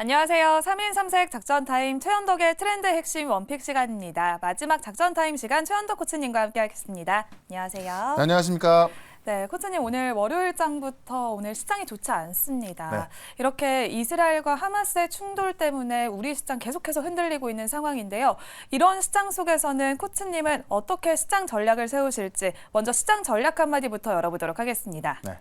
안녕하세요. 3인 3색 작전 타임 최현덕의 트렌드 핵심 원픽 시간입니다. 마지막 작전 타임 시간 최현덕 코치님과 함께하겠습니다. 안녕하세요. 네, 안녕하십니까. 네, 코치님 오늘 월요일장부터 오늘 시장이 좋지 않습니다. 네. 이렇게 이스라엘과 하마스의 충돌 때문에 우리 시장 계속해서 흔들리고 있는 상황인데요. 이런 시장 속에서는 코치님은 어떻게 시장 전략을 세우실지 먼저 시장 전략 한마디부터 열어보도록 하겠습니다. 네.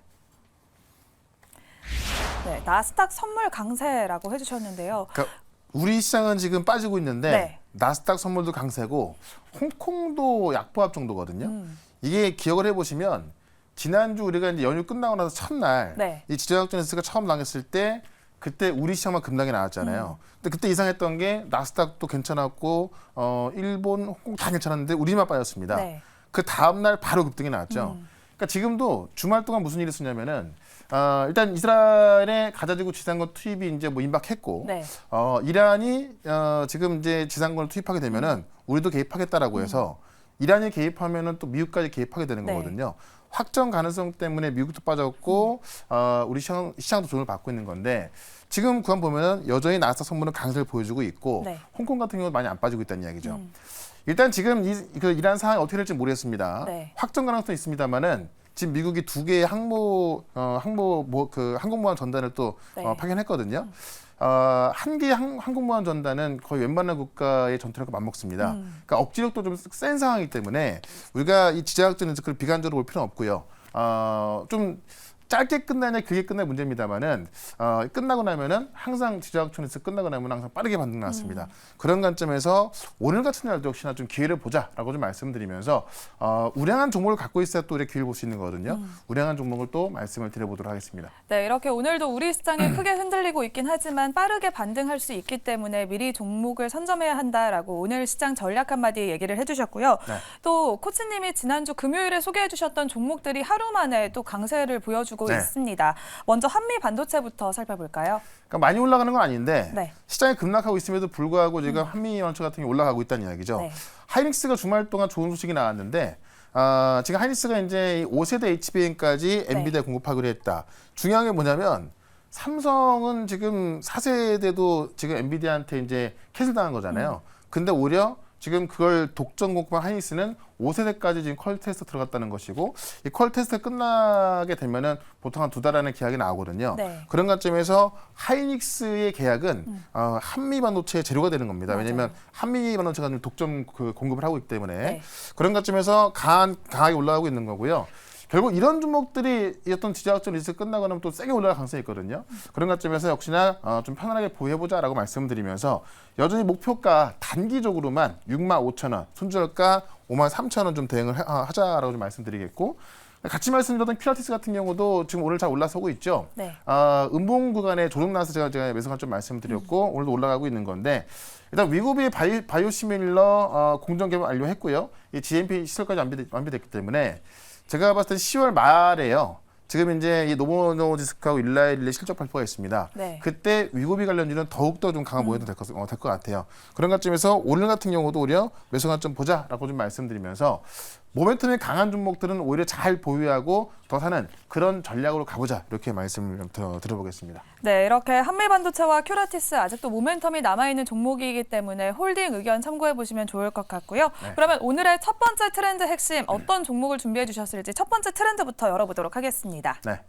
네, 나스닥 선물 강세라고 해주셨는데요. 그러니까 우리 시장은 지금 빠지고 있는데 네. 나스닥 선물도 강세고 홍콩도 약보합 정도거든요. 이게 기억을 해보시면 지난주 우리가 이제 연휴 끝나고 나서 첫날 네. 이 지정학적 뉴스가 처음 나왔을 때 그때 우리 시장만 급락이 나왔잖아요. 근데 그때 이상했던 게 나스닥도 괜찮았고 일본, 홍콩 다 괜찮았는데 우리만 빠졌습니다. 네. 그 다음날 바로 급등이 나왔죠. 그러니까 지금도 주말 동안 무슨 일이 있었냐면은 일단 이스라엘의 가자지구 지상군 투입이 이제 뭐 임박했고, 네. 이란이 지금 이제 지상군을 투입하게 되면은 우리도 개입하겠다라고 해서 이란이 개입하면은 또 미국까지 개입하게 되는 네. 거거든요. 확정 가능성 때문에 미국도 빠졌고, 우리 시장도 돈을 받고 있는 건데 지금 구간 보면은 여전히 나스닥 선물은 강세를 보여주고 있고, 네. 홍콩 같은 경우는 많이 안 빠지고 있다는 이야기죠. 일단 지금 그 이란 상황이 어떻게 될지 모르겠습니다. 네. 확정 가능성이 있습니다만은. 지금 미국이 두 개의 항공모함 전단을 또 네. 파견했거든요. 한 개의 항공모함 전단은 거의 웬만한 국가의 전투력과 맞먹습니다. 그러니까 억지력도 좀 센 상황이기 때문에 우리가 이 지정학적인 그걸 비관적으로 볼 필요는 없고요. 좀 짧게 끝나냐 길게 끝날 문제입니다만은 끝나고 나면은 항상 지정학촌에서 끝나고 나면 항상 빠르게 반등 나왔습니다. 그런 관점에서 오늘 같은 날도 역시나 좀 기회를 보자라고 좀 말씀드리면서 우량한 종목을 갖고 있어야 또 이렇게 기회를 볼 수 있는 거거든요. 우량한 종목을 또 말씀을 드려보도록 하겠습니다. 네, 이렇게 오늘도 우리 시장이 크게 흔들리고 있긴 하지만 빠르게 반등할 수 있기 때문에 미리 종목을 선점해야 한다라고 오늘 시장 전략 한마디 얘기를 해주셨고요. 네. 또 코치님이 지난주 금요일에 소개해주셨던 종목들이 하루 만에 또 강세를 보여주고 네. 있습니다. 먼저 한미 반도체부터 살펴볼까요? 그러니까 많이 올라가는 건 아닌데 네. 시장이 급락하고 있음에도 불구하고 지금 한미 원초 같은 게 올라가고 있다는 이야기죠. 네. 하이닉스가 주말 동안 좋은 소식이 나왔는데 지금 하이닉스가 이제 5세대 HBM까지 네. 엔비디아 공급하기로 했다. 중요한 게 뭐냐면 삼성은 지금 4세대도 지금 엔비디아한테 이제 캔슬당한 거잖아요. 근데 오히려 지금 그걸 독점 공급한 하이닉스는 5세대까지 지금 퀄 테스트 들어갔다는 것이고 이 퀄 테스트 끝나게 되면은 보통 한 2달 안에 계약이 나오거든요. 네. 그런 관점에서 하이닉스의 계약은 한미 반도체의 재료가 되는 겁니다. 맞아요. 왜냐하면 한미 반도체가 지금 독점 공급을 하고 있기 때문에 네. 그런 관점에서 강하게 올라가고 있는 거고요. 결국 이런 종목들이 어떤 지정학적 리스크 끝나고 나면 또 세게 올라갈 가능성이 있거든요. 그런 관점에서 역시나 좀 편안하게 보유해보자라고 말씀드리면서 여전히 목표가 단기적으로만 65,000원, 손절가 53,000원 좀 대응을 하자라고 좀 말씀드리겠고 같이 말씀드렸던 큐라티스 같은 경우도 지금 오늘 잘 올라서고 있죠. 네. 음봉 구간에 조정 나서 제가 매수 관점 말씀드렸고 오늘도 올라가고 있는 건데 일단 위고비의 바이오시밀러 공정 개발 완료했고요. 이 GMP 시설까지 완비됐기 때문에 제가 봤을 때 10월 말에요. 지금 이제 이 노보노디스크하고 일라일리 실적 발표가 있습니다. 네. 그때 위고비 관련주는 더욱더 좀 강한 모양도 될 것 같아요. 그런 관점에서 오늘 같은 경우도 오히려 매수 관점 보자라고 좀 말씀드리면서 모멘텀이 강한 종목들은 오히려 잘 보유하고 더 사는 그런 전략으로 가보자 이렇게 말씀을 드려보겠습니다. 네, 이렇게 한미 반도체와 큐라티스 아직도 모멘텀이 남아있는 종목이기 때문에 홀딩 의견 참고해보시면 좋을 것 같고요. 네. 그러면 오늘의 첫 번째 트렌드 핵심 어떤 종목을 준비해 주셨을지 첫 번째 트렌드부터 열어보도록 하겠습니다. 네.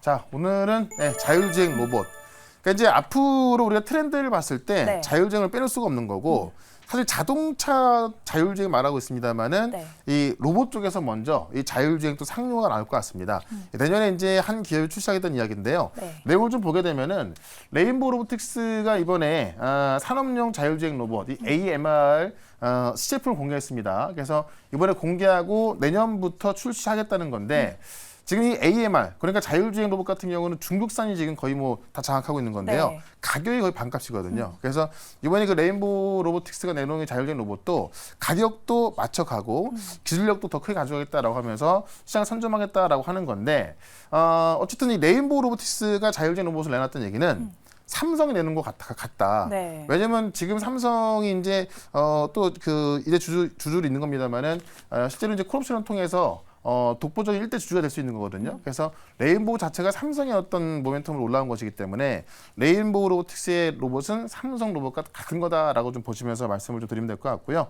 자, 오늘은 자율주행 로봇. 그러니까 이제 앞으로 우리가 트렌드를 봤을 때 네. 자율주행을 빼놓을 수가 없는 거고 사실 자동차 자율주행 말하고 있습니다만은 네. 이 로봇 쪽에서 먼저 이 자율주행 또 상용화가 나올 것 같습니다. 내년에 이제 한 기업이 출시하겠다는 이야기인데요. 네. 내용을 좀 보게 되면은 레인보우 로보틱스가 이번에 산업용 자율주행 로봇 이 AMR 시제품을 공개했습니다. 그래서 이번에 공개하고 내년부터 출시하겠다는 건데 지금 이 AMR 그러니까 자율주행 로봇 같은 경우는 중국산이 지금 거의 뭐 다 장악하고 있는 건데요. 네. 가격이 거의 반값이거든요. 그래서 이번에 그 레인보우 로보틱스가 내놓은 자율주행 로봇도 가격도 맞춰가고 기술력도 더 크게 가져가겠다라고 하면서 시장을 선점하겠다라고 하는 건데 어쨌든 이 레인보우 로보틱스가 자율주행 로봇을 내놨던 얘기는 삼성이 내는 것 같다. 네. 왜냐면 지금 삼성이 이제 또 그 이제 주주로 있는 겁니다만은 실제로 이제 콜옵션을 통해서 독보적인 일대 주주가 될 수 있는 거거든요. 그래서 레인보우 자체가 삼성의 어떤 모멘텀으로 올라온 것이기 때문에 레인보우 로보틱스의 로봇은 삼성 로봇과 같은 거다라고 좀 보시면서 말씀을 좀 드리면 될 것 같고요.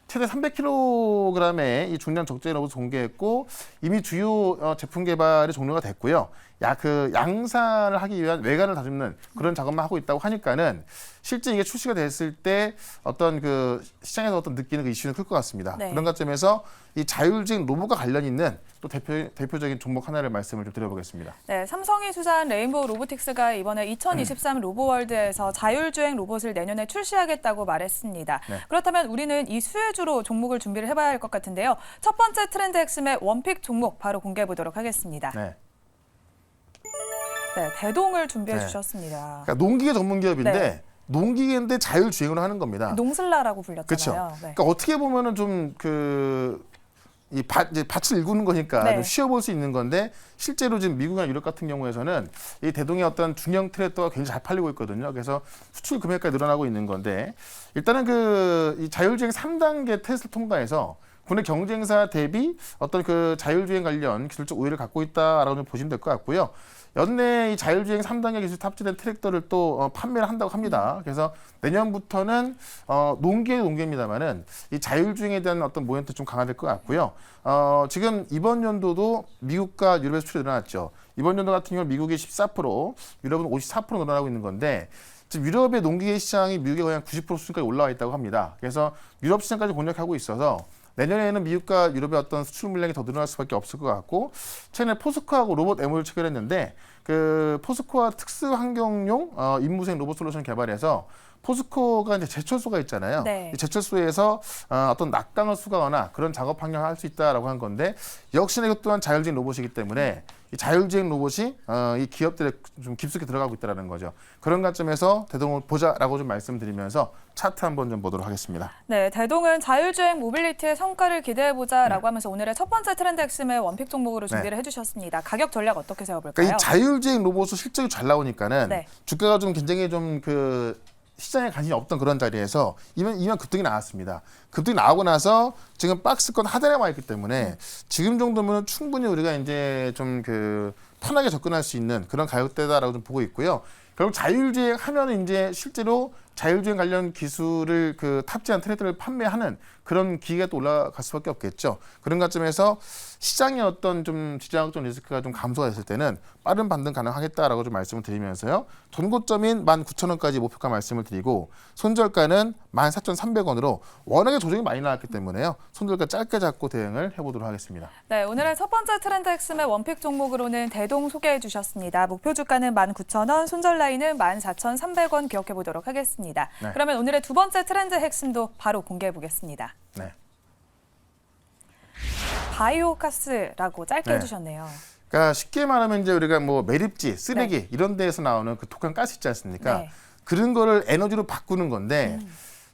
최대 300kg의 이 중량 적재 로봇 공개했고 이미 주요 제품 개발이 종료가 됐고요. 양산을 하기 위한 외관을 다듬는 그런 작업만 하고 있다고 하니까는 실제 이게 출시가 됐을 때 어떤 그 시장에서 어떤 느끼는 그 이슈는 클 것 같습니다. 네. 그런 관점에서 이 자율주행 로봇과 관련 있는 또 대표적인 종목 하나를 말씀을 좀 드려보겠습니다. 네, 삼성이 투자한 레인보우 로보틱스가 이번에 2023 로보월드에서 자율주행 로봇을 내년에 출시하겠다고 말했습니다. 네. 그렇다면 우리는 이 수혜주로 종목을 준비를 해봐야 할 것 같은데요. 첫 번째 트렌드 핵심의 원픽 종목 바로 공개해 보도록 하겠습니다. 네. 네, 대동을 준비해 네. 주셨습니다. 그러니까 농기계 전문 기업인데 네. 농기계인데 자율주행으로 하는 겁니다. 농슬라라고 그렇죠. 불렸잖아요. 네. 그러니까 어떻게 보면은 좀 이제 밭을 일구는 거니까 네. 좀 쉬어볼 수 있는 건데 실제로 지금 미국이나 유럽 같은 경우에서는 이 대동의 어떤 중형 트랙터가 굉장히 잘 팔리고 있거든요. 그래서 수출 금액까지 늘어나고 있는 건데 일단은 이 자율주행 3단계 테스트 통과해서 국내 경쟁사 대비 어떤 그 자율주행 관련 기술적 우위를 갖고 있다라고 좀 보시면 될 것 같고요. 연내 이 자율주행 3단계 기술 탑재된 트랙터를 또 판매를 한다고 합니다. 그래서 내년부터는 농계입니다만은 이 자율주행에 대한 어떤 모멘트 좀 강화될 것 같고요. 지금 이번 연도도 미국과 유럽의 수출이 늘어났죠. 이번 연도 같은 경우는 미국이 14%, 유럽은 54% 늘어나고 있는 건데 지금 유럽의 농기계 시장이 미국의 거의 한 90% 수준까지 올라와 있다고 합니다. 그래서 유럽 시장까지 공략하고 있어서 내년에는 미국과 유럽의 어떤 수출 물량이 더 늘어날 수밖에 없을 것 같고 최근에 포스코하고 로봇 MOU를 체결했는데 그 포스코와 특수 환경용 임무수행 로봇 솔루션 개발해서 포스코가 이제 제철소가 있잖아요. 네. 이 제철소에서 어떤 낙강을 수거하거나 그런 작업 환경을 할 수 있다라고 한 건데 역시나 이것 또한 자율주행 로봇이기 때문에 이 자율주행 로봇이 이 기업들에 좀 깊숙이 들어가고 있다는 거죠. 그런 관점에서 대동을 보자라고 좀 말씀드리면서 차트 한번 좀 보도록 하겠습니다. 네, 대동은 자율주행 모빌리티의 성과를 기대해보자라고 하면서 오늘의 첫 번째 트렌드 핵심의 원픽 종목으로 준비를 해주셨습니다. 가격 전략 어떻게 세워볼까요? 그러니까 이 자율주행 로봇은 실적이 잘 나오니까는 네. 주가가 좀 굉장히 좀 시장에 관심이 없던 그런 자리에서 이면 급등이 나왔습니다. 급등이 나오고 나서 지금 박스권 하단에 와 있기 때문에 지금 정도면 충분히 우리가 이제 좀 편하게 접근할 수 있는 그런 가격대다라고 좀 보고 있고요. 결국 자율주행 하면은 이제 실제로 자율주행 관련 기술을 탑재한 트랙터를 판매하는 그런 기회가 또 올라갈 수밖에 없겠죠. 그런 관점에서 시장의 어떤 좀 지정학적 리스크가 좀 감소가 됐을 때는 빠른 반등 가능하겠다라고 좀 말씀을 드리면서요. 전고점인 19,000원까지 목표가 말씀을 드리고 손절가는 14,300원으로 워낙에 조정이 많이 나왔기 때문에요. 손절가 짧게 잡고 대응을 해보도록 하겠습니다. 네, 오늘의 첫 번째 트렌드 핵심의 원픽 종목으로는 대동 소개해 주셨습니다. 목표 주가는 19,000원, 손절 라인은 14,300원 기억해 보도록 하겠습니다. 네. 그러면 오늘의 두 번째 트렌드 핵심도 바로 공개해 보겠습니다. 네. 바이오가스라고 짧게 네. 해주셨네요. 그러니까 쉽게 말하면 이제 우리가 뭐 매립지, 쓰레기 이런 데에서 나오는 그 독한 가스 있지 않습니까? 네. 그런 거를 에너지로 바꾸는 건데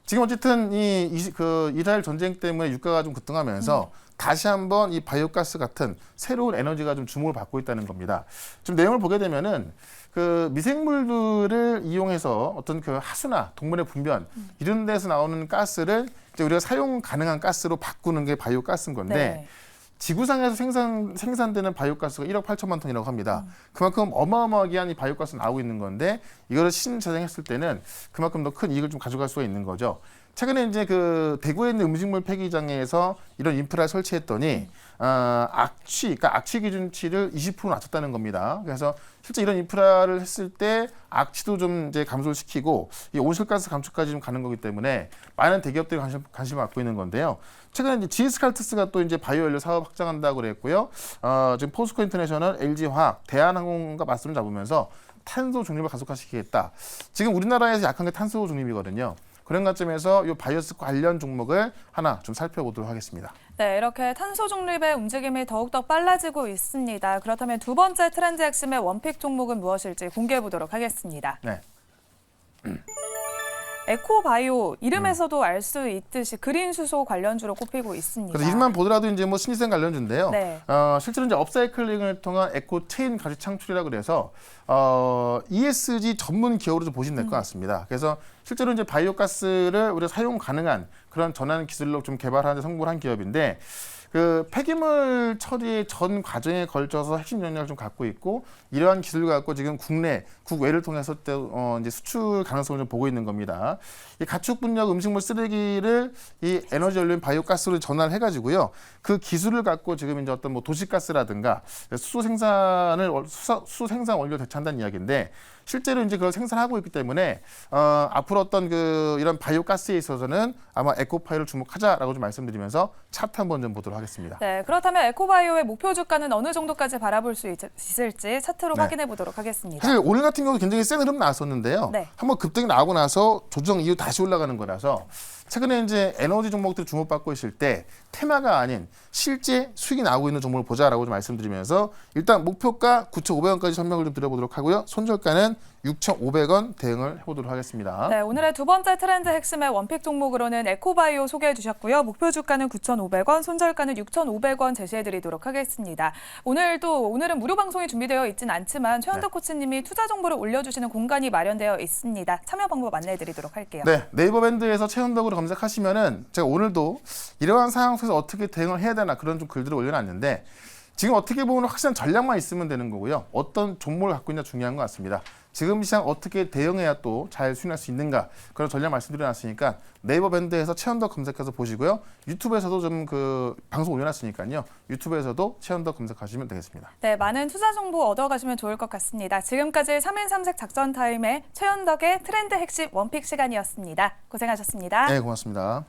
지금 어쨌든 이스라엘 전쟁 때문에 유가가 좀 급등하면서 다시 한번 이 바이오가스 같은 새로운 에너지가 좀 주목을 받고 있다는 겁니다. 좀 내용을 보게 되면은 미생물들을 이용해서 어떤 하수나 동물의 분변 이런 데서 나오는 가스를 이제 우리가 사용 가능한 가스로 바꾸는 게 바이오가스인 건데 네. 지구상에서 생산되는 바이오가스가 1억 8천만 톤이라고 합니다. 그만큼 어마어마하게 이 바이오가스 나오고 있는 건데 이거를 신재생했을 때는 그만큼 더 큰 이익을 좀 가져갈 수가 있는 거죠. 최근에 이제 대구에 있는 음식물 폐기장에서 이런 인프라를 설치했더니 그러니까 악취 기준치를 20% 낮췄다는 겁니다. 그래서 실제 이런 인프라를 했을 때 악취도 좀 이제 감소를 시키고 이 온실가스 감축까지 좀 가는 거기 때문에 많은 대기업들이 관심을 갖고 있는 건데요. 최근에 이제 GS칼텍스가 또 이제 바이오연료 사업 확장한다고 그랬고요. 지금 포스코 인터내셔널, LG화학, 대한항공과 맞서를 잡으면서 탄소 중립을 가속화시키겠다. 지금 우리나라에서 약한 게 탄소 중립이거든요. 그런 관점에서 이 바이오스 관련 종목을 하나 좀 살펴보도록 하겠습니다. 네, 이렇게 탄소 중립의 움직임이 더욱더 빨라지고 있습니다. 그렇다면 두 번째 트렌드 핵심의 원픽 종목은 무엇일지 공개해 보도록 하겠습니다. 네. 에코바이오, 이름에서도 알 수 있듯이 그린 수소 관련주로 꼽히고 있습니다. 그래서 이름만 보더라도 이제 뭐 신일생 관련주인데요. 네. 실제로 이제 업사이클링을 통한 에코체인 가치 창출이라 그래서 ESG 전문 기업으로 좀 보시면 될 것 같습니다. 그래서 실제로 이제 바이오가스를 우리가 사용 가능한 그런 전환 기술로 좀 개발하는 데 성공한 기업인데 그 폐기물 처리 전 과정에 걸쳐서 핵심 역량을 좀 갖고 있고 이러한 기술을 갖고 지금 국내, 국외를 통해서 이제 수출 가능성을 좀 보고 있는 겁니다. 이 가축 분역 음식물 쓰레기를 이 에너지 연료인 바이오가스로 전환을 해가지고요. 그 기술을 갖고 지금 이제 어떤 뭐 도시가스라든가 수소 생산 원료 대체한다는 이야기인데 실제로 이제 그걸 생산하고 있기 때문에 앞으로 어떤 이런 바이오가스에 있어서는 아마 에코파이를 주목하자라고 좀 말씀드리면서 차트 한번 좀 보도록 하겠습니다. 네, 그렇다면 에코바이오의 목표 주가는 어느 정도까지 바라볼 수 있을지 차트로 네. 확인해 보도록 하겠습니다. 사실 오늘 같은 경우 굉장히 센 흐름 나왔었는데요. 네. 한번 급등이 나오고 나서 조정 이후 다시 올라가는 거라서 최근에 이제 에너지 종목들이 주목받고 있을 때 테마가 아닌 실제 수익이 나오고 있는 종목을 보자라고 좀 말씀드리면서 일단 목표가 9,500원까지 설명을 좀 드려보도록 하고요. 손절가는 6,500원 대응을 해보도록 하겠습니다. 네, 오늘의 두 번째 트렌드 핵심의 원픽 종목으로는 에코바이오 소개해 주셨고요. 목표 주가는 9,500원, 손절가는 6,500원 제시해 드리도록 하겠습니다. 오늘은 무료 방송이 준비되어 있진 않지만 최현덕 코치님이 투자 정보를 올려주시는 공간이 마련되어 있습니다. 참여 방법 안내해 드리도록 할게요. 네, 네이버 밴드에서 최현덕으로 검색하시면은 제가 오늘도 이러한 상황 속에서 어떻게 대응을 해야 되나 그런 좀 글들을 올려놨는데 지금 어떻게 보면 확실한 전략만 있으면 되는 거고요. 어떤 종목을 갖고 있냐 중요한 것 같습니다. 지금 시장 어떻게 대응해야 또 잘 수행할 수 있는가 그런 전략 말씀드려놨으니까 네이버 밴드에서 최현덕 검색해서 보시고요. 유튜브에서도 좀 방송 올려놨으니까요. 유튜브에서도 최현덕 검색하시면 되겠습니다. 네, 많은 투자 정보 얻어가시면 좋을 것 같습니다. 지금까지 3일 3색 작전 타임의 최현덕의 트렌드 핵심 원픽 시간이었습니다. 고생하셨습니다. 네, 고맙습니다.